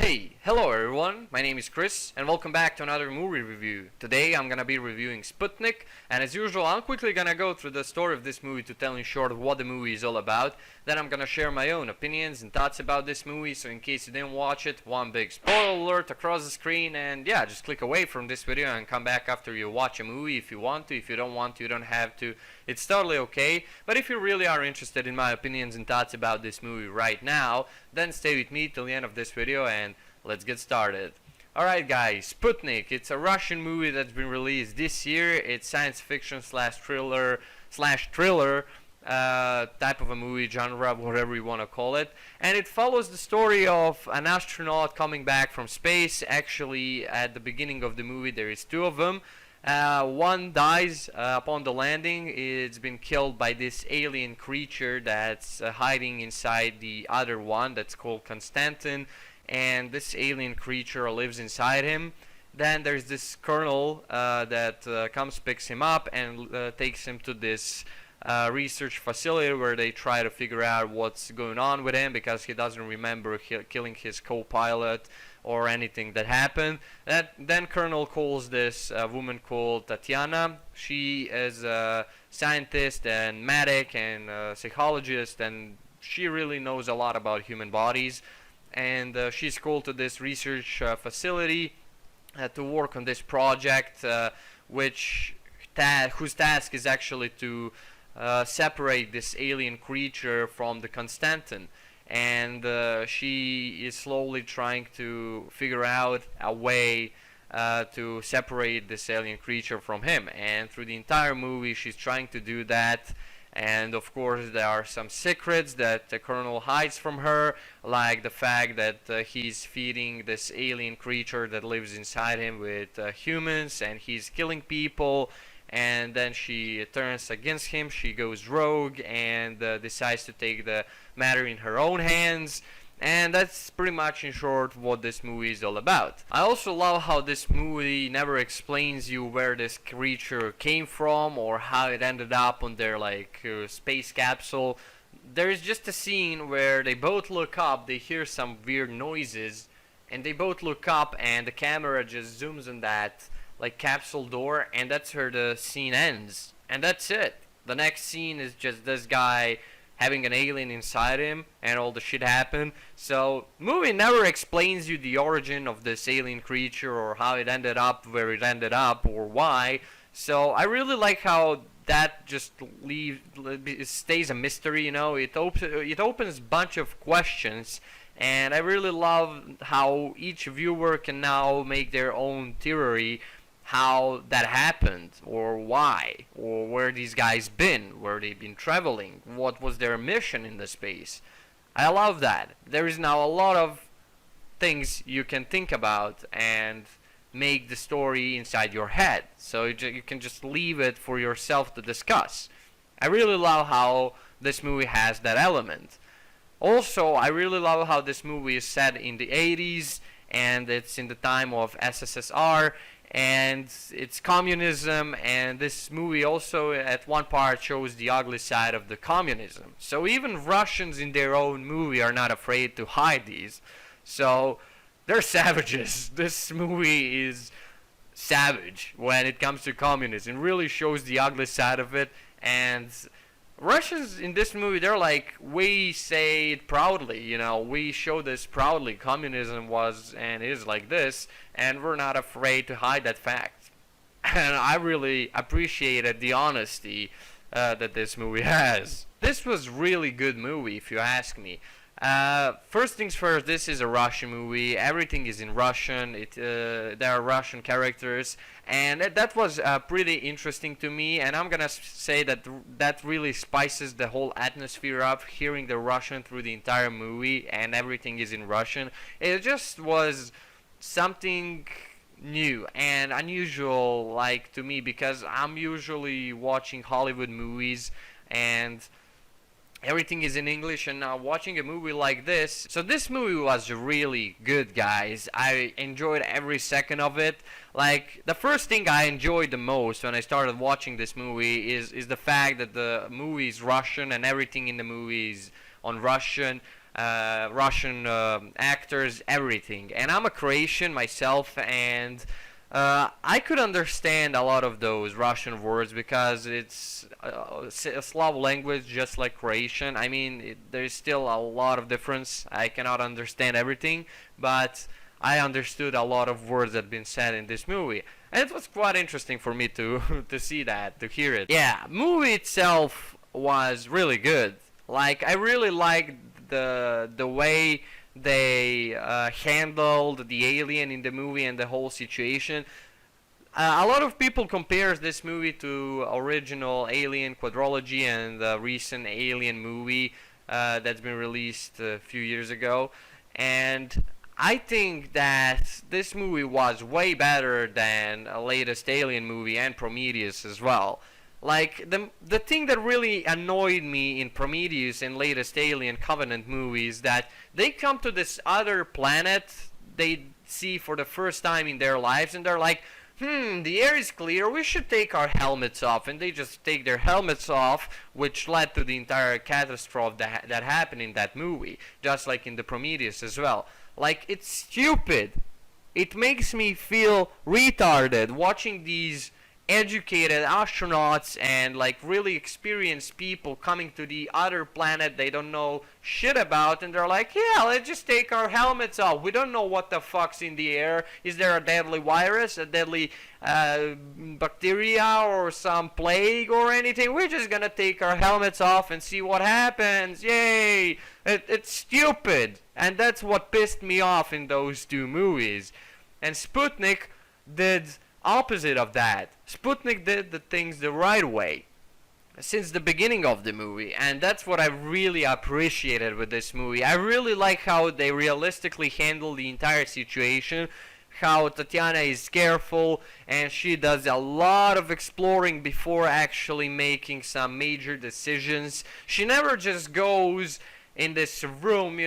Hey, hello everyone, my name is Chris and welcome back to another movie review. Today I'm gonna be reviewing Sputnik, and as usual I'm quickly gonna go through the story of this movie to tell in short what the movie is all about. Then I'm gonna share my own opinions and thoughts about this movie, so in case you didn't watch it, one big spoiler alert across the screen, and yeah, just click away from this video and come back after you watch a movie if you want to. If you don't want to, you don't have to. It's totally okay, but if you really are interested in my opinions and thoughts about this movie right now, then stay with me till the end of this video and let's get started. Alright guys, Sputnik, it's a Russian movie that's been released this year. It's science fiction slash thriller type of a movie, genre, whatever you want to call it. And it follows the story of an astronaut coming back from space. Actually, at the beginning of the movie there is two of them. One dies upon the landing. It's been killed by this alien creature that's hiding inside the other one that's called Konstantin, and this alien creature lives inside him. Then there's this colonel that comes, picks him up and takes him to this research facility where they try to figure out what's going on with him, because he doesn't remember killing his co-pilot or anything that happened. Then Colonel calls this woman called Tatiana. She is a scientist and medic and psychologist, and she really knows a lot about human bodies. And she's called to this research facility to work on this project, whose task is actually to separate this alien creature from the Konstantin. And she is slowly trying to figure out a way to separate this alien creature from him. And through the entire movie she's trying to do that. And of course there are some secrets that the colonel hides from her, like the fact that he's feeding this alien creature that lives inside him with humans, and he's killing people. And then she turns against him, she goes rogue and decides to take the matter in her own hands. And that's pretty much in short what this movie is all about. I also love how this movie never explains you where this creature came from or how it ended up on their space capsule. There is just a scene where they both look up, they hear some weird noises, and they both look up and the camera just zooms on that capsule door, and that's where the scene ends. And that's it. The next scene is just this guy having an alien inside him and all the shit happen. So movie never explains you the origin of this alien creature or how it ended up where it ended up or why. So I really like how that just stays a mystery, you know. It opens a bunch of questions, and I really love how each viewer can now make their own theory how that happened, or why, or where these guys been, where they've been traveling, what was their mission in the space. I love that. There is now a lot of things you can think about and make the story inside your head, so you can just leave it for yourself to discuss. I really love how this movie has that element. Also, I really love how this movie is set in the 80s, and it's in the time of SSSR, and it's communism, and this movie also at one part shows the ugly side of the communism. So even Russians in their own movie are not afraid to hide these. So they're savages. This movie is savage when it comes to communism. It really shows the ugly side of it, and Russians in this movie, they're like, we say it proudly, you know, we show this proudly, communism was and is like this, and we're not afraid to hide that fact. And I really appreciated the honesty that this movie has. This was really good movie, if you ask me. First things first, this is a Russian movie. Everything is in Russian. There are Russian characters, and that was pretty interesting to me. And I'm gonna say that that really spices the whole atmosphere up, hearing the Russian through the entire movie, and everything is in Russian. It just was something new and unusual, to me, because I'm usually watching Hollywood movies and everything is in English, and now watching a movie like this. So this movie was really good, guys. I enjoyed every second of it. The first thing I enjoyed the most when I started watching this movie is the fact that the movie is Russian and everything in the movie is on Russian. Russian actors, everything. And I'm a Croatian myself, and I could understand a lot of those Russian words because it's a Slav language just like Croatian. I mean, there's still a lot of difference. I cannot understand everything, but I understood a lot of words that have been said in this movie. And it was quite interesting for me to to see that, to hear it. Yeah, movie itself was really good. Like, I really liked the way they handled the alien in the movie and the whole situation. A lot of people compares this movie to original Alien Quadrilogy and the recent Alien movie that's been released a few years ago, and I think that this movie was way better than a latest Alien movie and Prometheus as well. Like, the thing that really annoyed me in Prometheus and latest Alien Covenant movies, that they come to this other planet they see for the first time in their lives, and they're like, the air is clear, we should take our helmets off. And they just take their helmets off, which led to the entire catastrophe that happened in that movie, just like in the Prometheus as well. Like, it's stupid. It makes me feel retarded watching these educated astronauts and like really experienced people coming to the other planet they don't know shit about, and they're like, yeah, let's just take our helmets off. We don't know what the fuck's in the air. Is there a deadly virus, a deadly bacteria, or some plague or anything? We're just gonna take our helmets off and see what happens. Yay! It's stupid, and that's what pissed me off in those two movies. And Sputnik did opposite of that. Sputnik did the things the right way since the beginning of the movie, and that's what I really appreciated with this movie. I really like how they realistically handle the entire situation, how Tatiana is careful and she does a lot of exploring before actually making some major decisions. She never just goes in this room,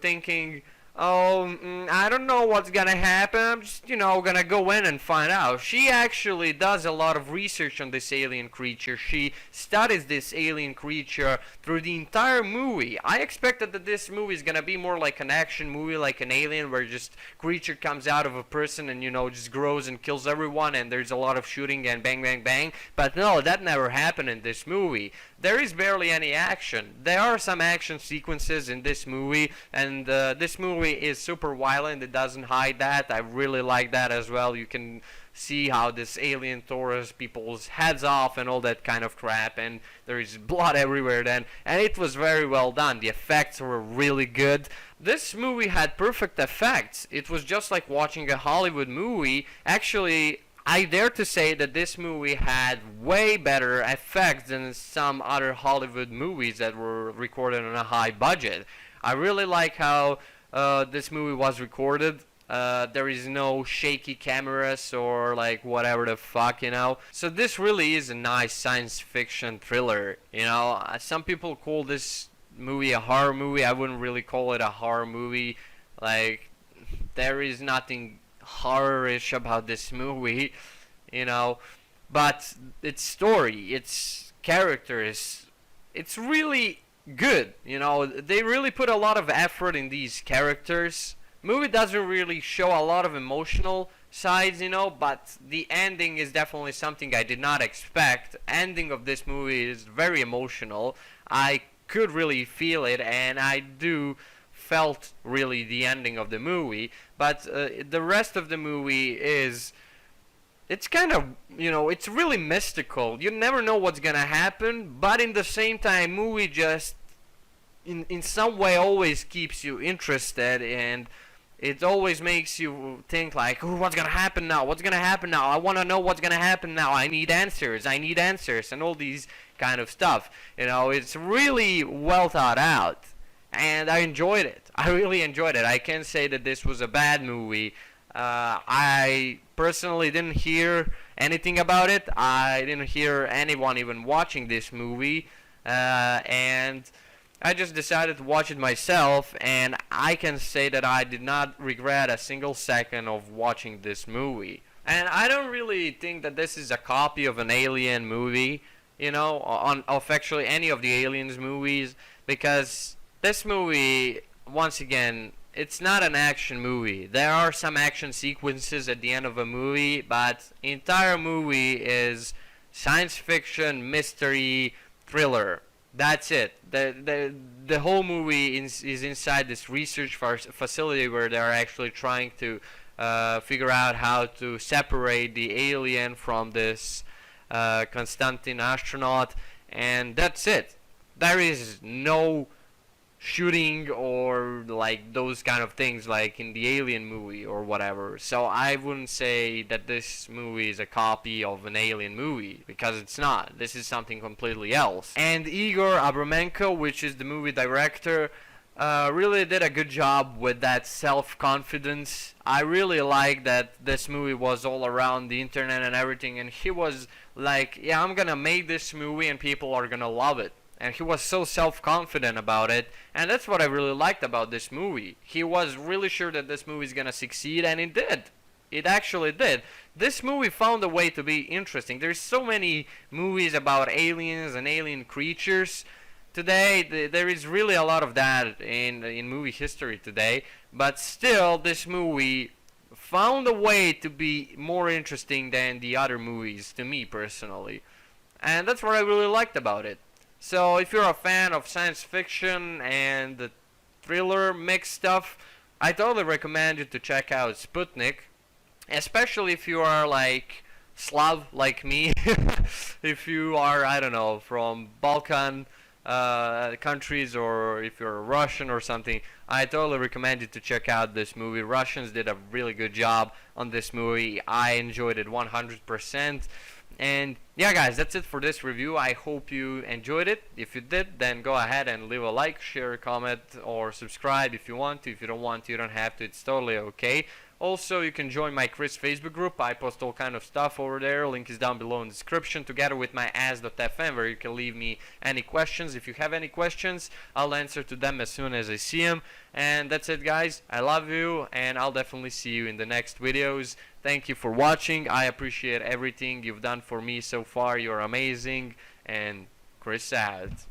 thinking, oh, I don't know what's gonna happen, I'm just, gonna go in and find out. She actually does a lot of research on this alien creature. She studies this alien creature through the entire movie. I expected that this movie is gonna be more like an action movie, like an Alien, where just creature comes out of a person and, just grows and kills everyone, and there's a lot of shooting and bang, bang, bang. But no, that never happened in this movie. There is barely any action. There are some action sequences in this movie, and this movie is super violent. It doesn't hide that. I really like that as well. You can see how this alien tears people's heads off and all that kind of crap, and there is blood everywhere then, and it was very well done. The effects were really good. This movie had perfect effects. It was just like watching a Hollywood movie. Actually, I dare to say that this movie had way better effects than some other Hollywood movies that were recorded on a high budget. I really like how this movie was recorded. There is no shaky cameras or like whatever the fuck, So this really is a nice science fiction thriller, Some people call this movie a horror movie. I wouldn't really call it a horror movie. Like, there is nothing horror-ish about this movie, but its story, its characters, it's really good. They really put a lot of effort in these characters. Movie doesn't really show a lot of emotional sides, but the ending is definitely something I did not expect. Ending of this movie is very emotional. I could really feel it, and I do felt really the ending of the movie, but the rest of the movie it's kind of, it's really mystical. You never know what's gonna happen, but in the same time, movie just in some way always keeps you interested, and it always makes you think like, oh, what's gonna happen now? What's gonna happen now? I wanna know what's gonna happen now. I need answers, and all these kind of stuff. It's really well thought out. And I enjoyed it. I really enjoyed it. I can't say that this was a bad movie. I personally didn't hear anything about it. I didn't hear anyone even watching this movie. And I just decided to watch it myself. And I can say that I did not regret a single second of watching this movie. And I don't really think that this is a copy of an Alien movie, of actually any of the Aliens movies. Because this movie, once again, it's not an action movie. There are some action sequences at the end of a movie, but the entire movie is science fiction, mystery, thriller. That's it. The whole movie is inside this research facility where they are actually trying to figure out how to separate the alien from this Constantine astronaut, and that's it. There is no shooting or like those kind of things like in the Alien movie or whatever. So I wouldn't say that this movie is a copy of an Alien movie, because it's not. This is something completely else. And Igor Abramenko, which is the movie director, really did a good job with that self-confidence. I really like that this movie was all around the internet and everything, and he was like, yeah, I'm gonna make this movie and people are gonna love it. And he was so self-confident about it, and that's what I really liked about this movie. He was really sure that this movie is gonna succeed, and it did. It actually did. This movie found a way to be interesting. There's so many movies about aliens and alien creatures today. There is really a lot of that in movie history today, but still this movie found a way to be more interesting than the other movies, to me personally. And that's what I really liked about it. So if you're a fan of science fiction and the thriller mix stuff, I totally recommend you to check out Sputnik, especially if you are like Slav like me. If you are, I don't know, from Balkan countries, or if you're Russian or something, I totally recommend you to check out this movie. Russians did a really good job on this movie. I enjoyed it 100%. And yeah, guys, that's it for this review. I hope you enjoyed it. If you did, then go ahead and leave a like, share, comment, or subscribe if you want to. If you don't want to, you don't have to. It's totally okay. Also, you can join my Chris Facebook group. I post all kind of stuff over there. Link is down below in the description, together with my ass.fm, where you can leave me any questions. If you have any questions, I'll answer to them as soon as I see them. And that's it, guys. I love you, and I'll definitely see you in the next videos. Thank you for watching. I appreciate everything you've done for me so far. You're amazing. And Chris out.